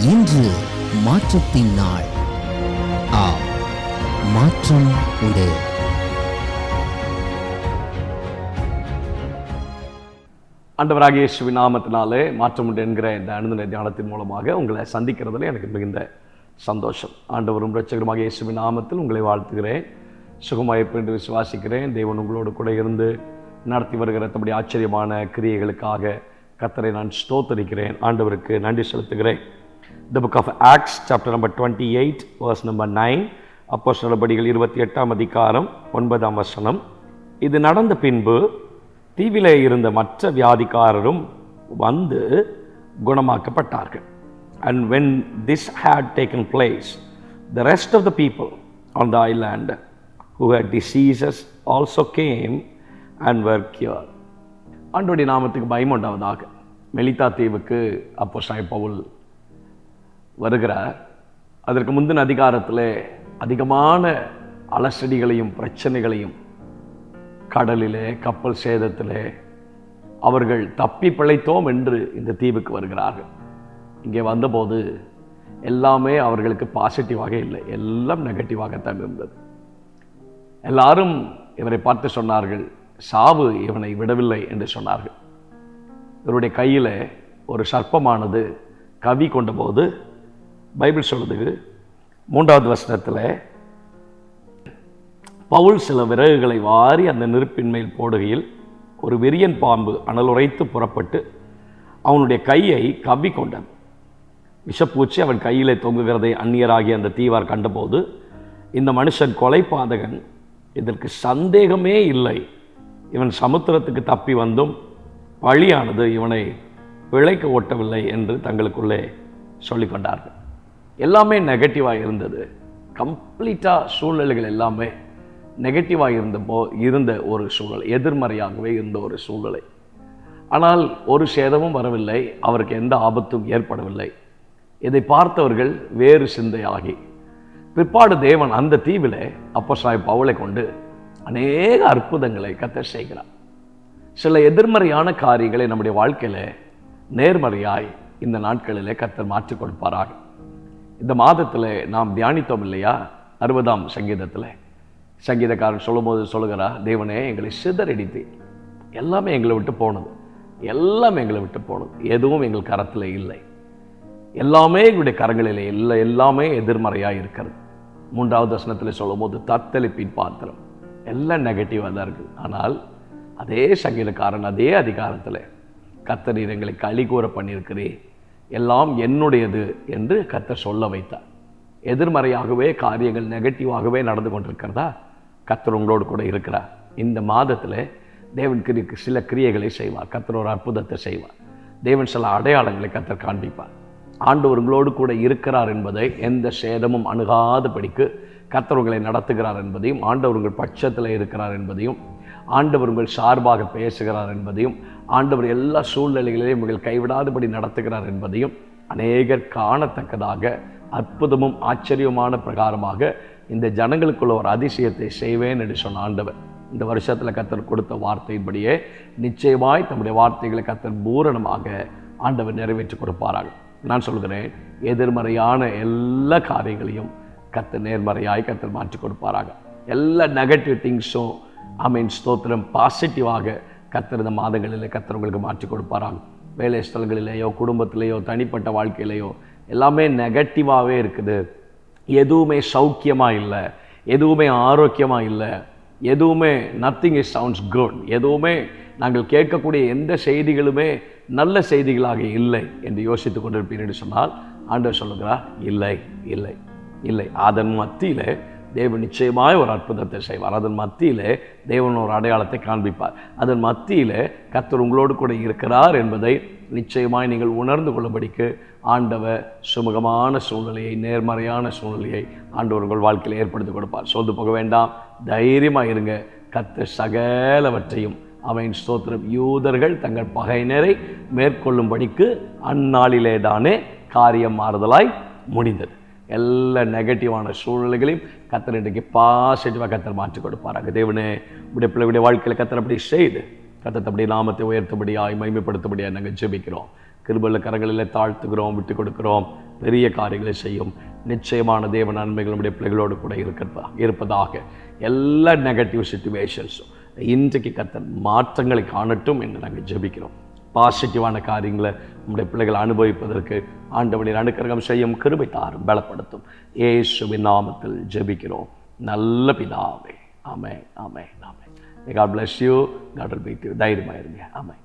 இன்று மாற்றத்தின் நாள். மாற்றம் உண்டு. ஆண்டவராகிய இயேசுவின் நாமத்தினாலே மாற்றம் உண்டு என்கிற இந்த அனுதின தியானத்தின் மூலமாக உங்களை சந்திக்கிறதுல எனக்கு மிகுந்த சந்தோஷம். ஆண்டவரும் இரட்சகருமாக இயேசுவின் நாமத்தில் உங்களை வாழ்த்துகிறேன். சுகமாயிருப்பேன் என்று விசுவாசிக்கிறேன். தேவன் உங்களோடு கூட இருந்து நடத்தி வருகிற தம்முடைய ஆச்சரியமான கிரியைகளுக்காக கர்த்தரை நான் ஸ்தோத்தரிக்கிறேன். ஆண்டவருக்கு நன்றி செலுத்துகிறேன். The book of Acts chapter number 28 verse number 9. அப்போஸ்தலர் நடபடிகள் 28ஆம் அதிகாரம் 9ஆம் வசனம். இது நடந்த பின்பு தீவிலே இருந்த மற்ற வியாதிக்காரரும் வந்து குணமாக்கப்பட்டார்கள். And when this had taken place, the rest of the people on the island who had diseases also came and were cured. ஆண்டவருடைய நாமத்துக்கு மகிமை உண்டாவதாக. மெலிதா தீவுக்கு அப்போஸ்தலன் பவுல் வருகிறார். அதற்கு முந்தின அதிகாரத்தில் அதிகமான அலசடிகளையும் பிரச்சனைகளையும், கடலிலே கப்பல் சேதத்திலே அவர்கள் தப்பி பிழைத்தோம் என்று இந்த தீவுக்கு வருகிறார்கள். இங்கே வந்தபோது எல்லாமே அவர்களுக்கு பாசிட்டிவாக இல்லை, எல்லாம் நெகட்டிவாகத்தான் இருந்தது. எல்லாரும் இவரை பார்த்து சொன்னார்கள், சாவு இவனை விடவில்லை என்று சொன்னார்கள். இவருடைய கையில் ஒரு சர்ப்பமானது கவி கொண்டபோது பைபிள் சொல்லுது 3வது வசனத்தில், பவுல் சில விறகுகளை வாரி அந்த நெருப்பின் மேல் போடுகையில் ஒரு விரியன் பாம்பு அனலுரைத்து புறப்பட்டு அவனுடைய கையை கவ்வி கொண்டது. விஷப்பூச்சி அவன் கையிலே தொங்குகிறதை அந்நியராகிய அந்த தீவார் கண்டபோது, இந்த மனுஷன் கொலைபாதகன், இதற்கு சந்தேகமே இல்லை, இவன் சமுத்திரத்துக்கு தப்பி வந்தும் பழியானது இவனை பிழைக்க ஒட்டவில்லை என்று தங்களுக்குள்ளே சொல்லிக்கொண்டார்கள். எல்லாமே நெகட்டிவாக இருந்தது. கம்ப்ளீட்டாக சூழ்நிலைகள் எல்லாமே நெகட்டிவாக இருந்த ஒரு சூழ்நிலை, எதிர்மறையாகவே இருந்த ஒரு சூழ்நிலை. ஆனால் ஒரு சேதமும் வரவில்லை, அவருக்கு எந்த ஆபத்தும் ஏற்படவில்லை. இதை பார்த்தவர்கள் வேறு சிந்தையாகி பிற்பாடு தேவன் அந்த தீவிலே அப்போஸ்தலன் பவுலை கொண்டு அநேக அற்புதங்களை கர்த்தர் செய்கிறார். சில எதிர்மறையான காரியங்களை நம்முடைய வாழ்க்கையில் நேர்மறையாய் இந்த நாட்களிலே கர்த்தர் மாற்றிக் கொடுப்பாராக. இந்த மாதத்தில் நாம் தியானித்தோம் இல்லையா, 60ஆம் சங்கீதத்தில் சங்கீதக்காரன் சொல்லும்போது சொல்லுகிறா, தேவனே எங்களை சிதறடித்து எல்லாமே எங்களை விட்டு போனது, எல்லாமே எங்களை விட்டு போனது, எதுவும் எங்கள் கரத்தில் இல்லை, எல்லாமே எங்களுடைய கரங்களிலே இல்லை, எல்லாமே எதிர்மறையாக இருக்கிறது. 3வது வசனத்தில் சொல்லும்போது தத்தளிப்பின் பாத்திரம், எல்லாம் நெகட்டிவாக தான் இருக்குது. ஆனால் அதே சங்கீதக்காரன் அதே அதிகாரத்தில் கர்த்தர் எங்களை களி கூற பண்ணியிருக்கிறேன், எல்லாம் என்னுடையது என்று கர்த்தர் சொல்ல வைத்தார். எதிர்மறையாகவே காரியங்கள் நெகட்டிவாகவே நடந்து கொண்டிருக்கிறதா, கர்த்தர் உங்களோடு கூட இருக்கிறார். இந்த மாதத்தில் தேவன் சில கிரியைகளை செய்வார். கர்த்தர் ஒரு அற்புதத்தை செய்வார். தேவன் சில அடையாளங்களை கர்த்தர் காண்பிப்பார். ஆண்டவர் உங்களோடு கூட இருக்கிறார் என்பதை, எந்த சேதமும் அணுகாதபடிக்கு கர்த்தர் உங்களை நடத்துகிறார் என்பதையும், ஆண்டவர் உங்கள் பட்சத்தில் இருக்கிறார் என்பதையும், ஆண்டவர் உங்கள் சார்பாக பேசுகிறார் என்பதையும், ஆண்டவர் எல்லா சூழ்நிலைகளையும் உங்கள் கைவிடாதபடி நடத்துகிறார் என்பதையும் அநேகர் காணத்தக்கதாக அற்புதமும் ஆச்சரியமான பிரகாரமாக இந்த ஜனங்களுக்குள்ள ஒரு அதிசயத்தை செய்வேன் என்று சொன்ன ஆண்டவர் இந்த வருஷத்தில் கர்த்தர் கொடுத்த வார்த்தையின்படியே நிச்சயமாய் தம்முடைய வார்த்தைகளை கர்த்தர் பூரணமாக ஆண்டவர் நிறைவேற்றி கொடுப்பாராக. நான் சொல்கிறேன், எதிர்மறையான எல்லா காரியங்களையும் கர்த்தர் நேர்மறையாய் கர்த்தர் மாற்றி கொடுப்பாராக. எல்லா நெகட்டிவ் திங்ஸும் ஸ்தோத்திரம் பாசிட்டிவாக கர்த்தர் இந்த மாதங்களிலே கர்த்தர் உங்களுக்கு மாற்றி கொடுப்பாராங்க. வேலை ஸ்தலங்களிலேயோ, குடும்பத்திலேயோ, தனிப்பட்ட வாழ்க்கையிலேயோ எல்லாமே நெகட்டிவாகவே இருக்குது. எதுவுமே சௌக்கியமாக இல்லை, எதுவுமே ஆரோக்கியமாக இல்லை, எதுவுமே நத்திங் இஸ் சவுண்ட்ஸ் குட், எதுவுமே நாங்கள் கேட்கக்கூடிய எந்த செய்திகளுமே நல்ல செய்திகளாக இல்லை என்று யோசித்து கொண்டிருப்பீர்கள் என்று சொன்னால் ஆண்டவர் சொல்லுகிறார், இல்லை இல்லை இல்லை. அதன் மத்தியில் தேவன் நிச்சயமாய் ஒரு அற்புதத்தை செய்வார். அதன் மத்தியிலே தேவன் ஒரு அடையாளத்தை காண்பிப்பார். அதன் மத்தியிலே கர்த்தர் உங்களோடு கூட இருக்கிறார் என்பதை நிச்சயமாய் நீங்கள் உணர்ந்து கொள்ளும்படிக்கு ஆண்டவர் சுமூகமான சூழ்நிலையை, நேர்மறையான சூழ்நிலையை ஆண்டவர் உங்கள் வாழ்க்கையில் ஏற்படுத்தி கொடுப்பார். சோர்ந்து போக வேண்டாம், தைரியமாக இருங்க. கர்த்தர் சகலவற்றையும் ஸ்தோத்திரம் யூதர்கள் தங்கள் பகையினரை மேற்கொள்ளும்படிக்கு அந்நாளிலே தானே காரியம் மாறுதலாய் முடிந்தது. எல்லா நெகட்டிவான சூழ்நிலைகளையும் கர்த்தர் இன்றைக்கு பாசிட்டிவாக கர்த்தர் மாற்றி கொடுப்பாராங்க. தேவனே, உடைய பிள்ளைகளுடைய வாழ்க்கையில் கர்த்தர் அப்படி செய்து கர்த்தர் அப்படி நாமத்தை உயர்த்தபடியாய் மகிமைப்படுத்தபடியாக நாங்கள் ஜெபிக்கிறோம். கிருபையுள்ள கரங்களில் தாழ்த்துகிறோம், விட்டு கொடுக்கிறோம். பெரிய காரியங்களை செய்யும். நிச்சயமான தேவ நன்மைகள் நம்முடைய பிள்ளைகளோடு கூட இருப்பதாக. எல்லா நெகட்டிவ் சிச்சுவேஷன்ஸும் இன்றைக்கு கர்த்தர் மாற்றங்களை காணட்டும் என்று நாங்கள் ஜெபிக்கிறோம். பாசிட்டிவான காரியங்களை நம்முடைய பிள்ளைகள் அனுபவிப்பதற்கு ஆண்டவனின் அனுக்கிரகம் செய்யும், கிருபை தாரும், பலப்படுத்தும். இயேசுவின் நாமத்தில் ஜெபிக்கிறோம் நல்ல பிதாவே. ஆமென், ஆமென், ஆமென். God bless you. God will be with you. தைரியமாக இருங்க. ஆமென்.